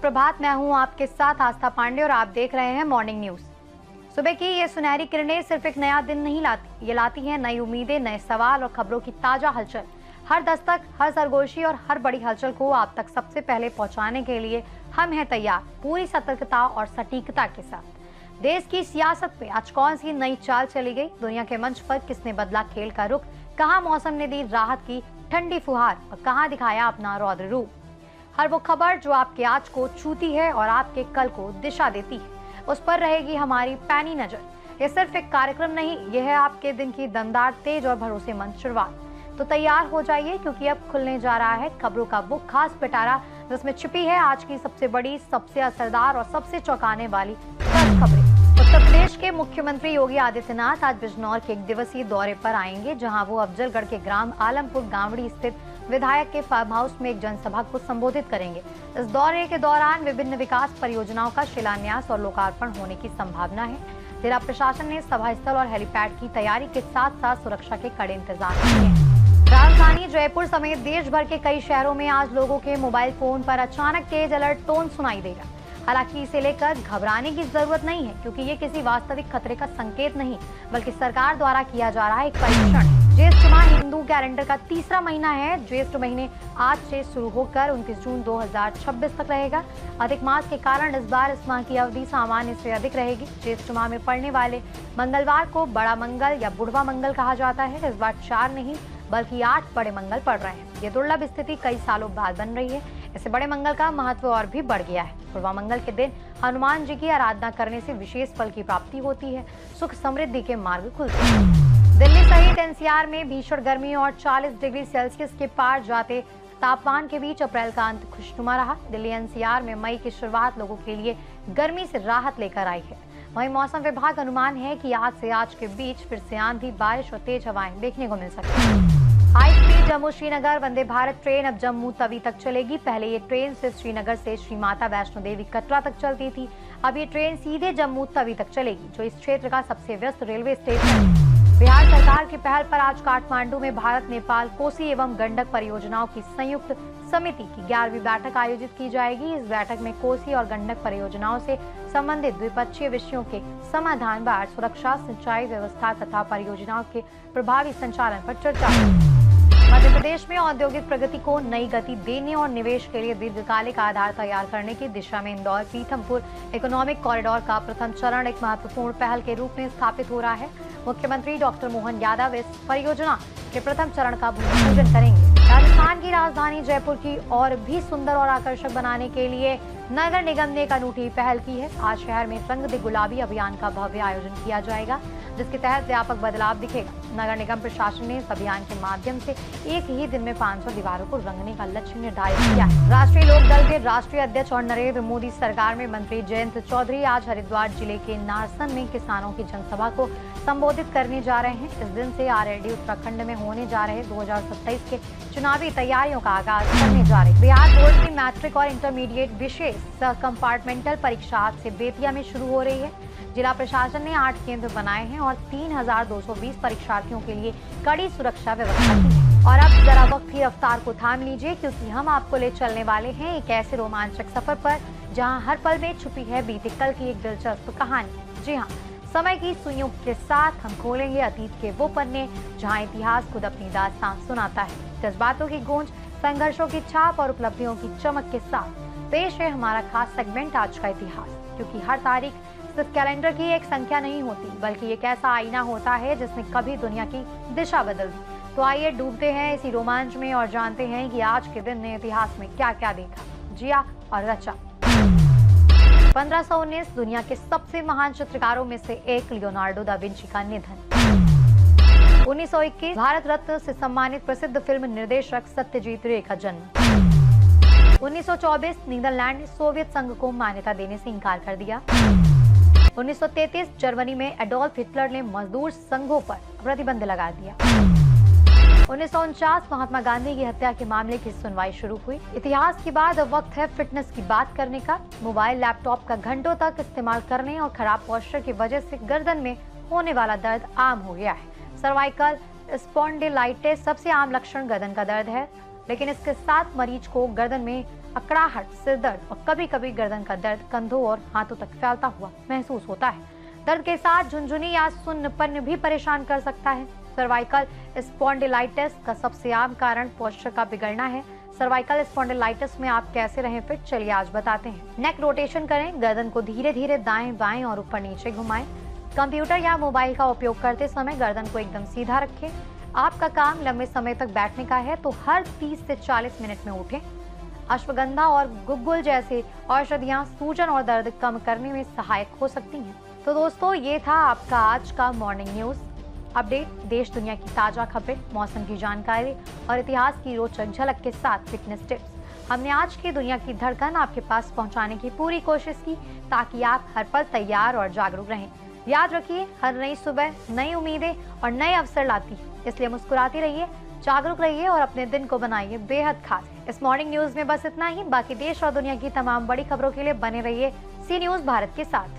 सुप्रभात, मैं हूं आपके साथ आस्था पांडे और आप देख रहे हैं मॉर्निंग न्यूज। सुबह की ये सुनहरी किरणें सिर्फ एक नया दिन नहीं लाती, ये लाती हैं नई उम्मीदें, नए सवाल और खबरों की ताजा हलचल। हर दस्तक, हर सरगोशी और हर बड़ी हलचल को आप तक सबसे पहले पहुंचाने के लिए हम हैं तैयार, पूरी सतर्कता और सटीकता के साथ। देश की सियासत में आज कौन सी नई चाल चली गई, दुनिया के मंच पर किसने बदला खेल का रुख, कहां मौसम ने दी राहत की ठंडी फुहार और कहां दिखाया अपना रौद्र रूप। हर वो खबर जो आपके आज को छूती है और आपके कल को दिशा देती है, उस पर रहेगी हमारी पैनी नजर। ये सिर्फ एक कार्यक्रम नहीं, ये है आपके दिन की दमदार, तेज और भरोसेमंद शुरुआत। तो तैयार हो जाइए, क्योंकि अब खुलने जा रहा है खबरों का वो खास पिटारा, जिसमें छिपी है आज की सबसे बड़ी, सबसे असरदार और सबसे चौंकाने वाली 10 खबरें। उत्तर प्रदेश के मुख्यमंत्री योगी आदित्यनाथ आज बिजनौर के 1 दिवसीय दौरे पर आएंगे, जहां वो अफजलगढ़ के ग्राम आलमपुर गांवड़ी स्थित विधायक के फार्म हाउस में एक जनसभा को संबोधित करेंगे। इस दौरे के दौरान विभिन्न विकास परियोजनाओं का शिलान्यास और लोकार्पण होने की संभावना है। जिला प्रशासन ने सभा स्थल और हेलीपैड की तैयारी के साथ साथ सुरक्षा के कड़े इंतजाम किए हैं। राजधानी जयपुर समेत देश भर के कई शहरों में आज लोगों के मोबाइल फोन पर अचानक तेज अलर्ट टोन सुनाई देगा। हालांकि इसे लेकर घबराने की जरूरत नहीं है, क्योंकि ये किसी वास्तविक खतरे का संकेत नहीं, बल्कि सरकार द्वारा किया जा रहा एक परीक्षण। ज्येष्ठ माह हिंदू कैलेंडर का तीसरा महीना है। ज्येष्ठ महीने आज से शुरू होकर 29 जून 2026 तक रहेगा। अधिक मास के कारण इस बार इस माह की अवधि सामान्य से अधिक रहेगी। ज्येष्ठ माह में पड़ने वाले मंगलवार को बड़ा मंगल या बुढ़वा मंगल कहा जाता है। इस बार 4 नहीं बल्कि 8 बड़े मंगल पड़ रहे हैं। ये दुर्लभ स्थिति कई सालों बाद बन रही है। इससे बड़े मंगल का महत्व और भी बढ़ गया है। बुढ़वा मंगल के दिन हनुमान जी की आराधना करने से विशेष फल की प्राप्ति होती है, सुख समृद्धि के मार्ग खुलते हैं। दिल्ली सहित एनसीआर में भीषण गर्मी और 40 डिग्री सेल्सियस के पार जाते तापमान के बीच अप्रैल का अंत खुशनुमा रहा। दिल्ली एनसीआर में मई की शुरुआत लोगों के लिए गर्मी से राहत लेकर आई है। वहीं मौसम विभाग अनुमान है कि आज से आज के बीच फिर से आंधी, बारिश और तेज हवाएं देखने को मिल सकती है। High speed Jammu Srinagar Vande Bharat train अब जम्मू तवी तक चलेगी। पहले ये ट्रेन सिर्फ श्रीनगर से श्री माता वैष्णो देवी कटरा तक चलती थी। अब ये ट्रेन सीधे जम्मू तवी तक चलेगी, जो इस क्षेत्र का सबसे व्यस्त रेलवे स्टेशन है। बिहार सरकार की पहल पर आज काठमांडू में भारत, नेपाल, कोसी एवं गंडक परियोजनाओं की संयुक्त समिति की 11वीं बैठक आयोजित की जाएगी। इस बैठक में कोसी और गंडक परियोजनाओं से संबंधित द्विपक्षीय विषयों के समाधान, बाढ़ सुरक्षा, सिंचाई व्यवस्था तथा परियोजनाओं के प्रभावी संचालन पर चर्चा होगी। मध्य प्रदेश में औद्योगिक प्रगति को नई गति देने और निवेश के लिए दीर्घकालिक आधार तैयार करने की दिशा में इंदौर पीथमपुर इकोनॉमिक कॉरिडोर का प्रथम चरण एक महत्वपूर्ण पहल के रूप में स्थापित हो रहा है। मुख्यमंत्री डॉक्टर मोहन यादव इस परियोजना के प्रथम चरण का भूमि पूजन करेंगे। राजस्थान की राजधानी जयपुर की और भी सुंदर और आकर्षक बनाने के लिए नगर निगम ने एक अनूठी पहल की है। आज शहर में रंग दे गुलाबी अभियान का भव्य आयोजन किया जाएगा, जिसके तहत व्यापक बदलाव दिखेगा। नगर निगम प्रशासन ने इस अभियान के माध्यम से एक ही दिन में 500 दीवारों को रंगने का लक्ष्य निर्धारित किया है। राष्ट्रीय लोक दल के राष्ट्रीय अध्यक्ष और नरेंद्र मोदी सरकार में मंत्री जयंत चौधरी आज हरिद्वार जिले के नारसन में किसानों की जनसभा को संबोधित करने जा रहे हैं। इस दिन से आरएलडी उत्तराखंड में होने जा रहे 2027 के चुनावी तैयारियों का आगाज करने जा रहे। बिहार बोर्ड की मैट्रिक और इंटरमीडिएट विशेष कंपार्टमेंटल परीक्षा आज से बेतिया में शुरू हो रही है। जिला प्रशासन ने 8 केंद्र बनाए हैं और 3220 परीक्षार्थियों के लिए कड़ी सुरक्षा व्यवस्था की है। और अब जरा वक्त की रफ्तार को थाम लीजिए, क्योंकि हम आपको ले चलने वाले हैं एक ऐसे रोमांचक सफर पर, जहां हर पल में छुपी है बीते कल की एक दिलचस्प कहानी। जी हाँ, समय की सुइयों के साथ हम खोलेंगे अतीत के वो पन्ने, जहां इतिहास खुद अपनी दास्तान सुनाता है। जज्बातों की गूंज, संघर्षों की छाप और उपलब्धियों की चमक के साथ पेश है हमारा खास सेगमेंट आज का इतिहास। क्योंकि हर तारीख सिर्फ कैलेंडर की एक संख्या नहीं होती, बल्कि एक ऐसा आईना होता है जिसने कभी दुनिया की दिशा बदल दी। तो आइए डूबते हैं इसी रोमांच में और जानते हैं कि आज के दिन ने इतिहास में क्या क्या देखा, जिया और रचा। 1519 दुनिया के सबसे महान चित्रकारों में से एक लियोनार्डो दा विंची का निधन। 1921 भारत रत्न से सम्मानित प्रसिद्ध फिल्म निर्देशक सत्यजीत रे का जन्म। 1924 नीदरलैंड ने सोवियत संघ को मान्यता देने से इनकार कर दिया। 1933 जर्मनी में एडोल्फ हिटलर ने मजदूर संघों पर प्रतिबंध लगा दिया। 1949 महात्मा गांधी की हत्या के मामले की सुनवाई शुरू हुई। इतिहास के बाद अब वक्त है फिटनेस की बात करने का। मोबाइल लैपटॉप का घंटों तक इस्तेमाल करने और खराब पोस्चर की वजह से गर्दन में होने वाला दर्द आम हो गया है। सर्वाइकल स्पॉन्डिलाइटिस सबसे आम लक्षण गर्दन का दर्द है, लेकिन इसके साथ मरीज को गर्दन में अकड़ाहट, सिर दर्द और कभी कभी गर्दन का दर्द कंधों और हाथों तक फैलता हुआ महसूस होता है। दर्द के साथ झुनझुनी या सुन्नपन भी परेशान कर सकता है। सर्वाइकल स्पॉन्डिलाइटिस का सबसे आम कारण पोस्चर का बिगड़ना है। सर्वाइकल स्पॉन्डिलाइटिस में आप कैसे रहें फिट, चलिए आज बताते हैं। नेक रोटेशन करें, गर्दन को धीरे धीरे दाएं बाएं और ऊपर नीचे घुमाएं। कंप्यूटर या मोबाइल का उपयोग करते समय गर्दन को एकदम सीधा रखें। आपका काम लंबे समय तक बैठने का है तो हर 30 से 40 मिनट में उठें। अश्वगंधा और गुग्गुल जैसी औषधियां सूजन और दर्द कम करने में सहायक हो सकती हैं। तो दोस्तों, ये था आपका आज का मॉर्निंग न्यूज अपडेट। देश दुनिया की ताजा खबरें, मौसम की जानकारी और इतिहास की रोचक झलक के साथ फिटनेस टिप्स हमने आज की दुनिया की धड़कन आपके पास पहुंचाने की पूरी कोशिश की, ताकि आप हर पल तैयार और जागरूक रहें। याद रखिए, हर नई सुबह नई उम्मीदें और नए अवसर लाती है, इसलिए मुस्कुराते रहिए, जागरूक रहिए और अपने दिन को बनाइए बेहद खास। इस मॉर्निंग न्यूज में बस इतना ही। बाकी देश और दुनिया की तमाम बड़ी खबरों के लिए बने रहिए सी न्यूज भारत के साथ।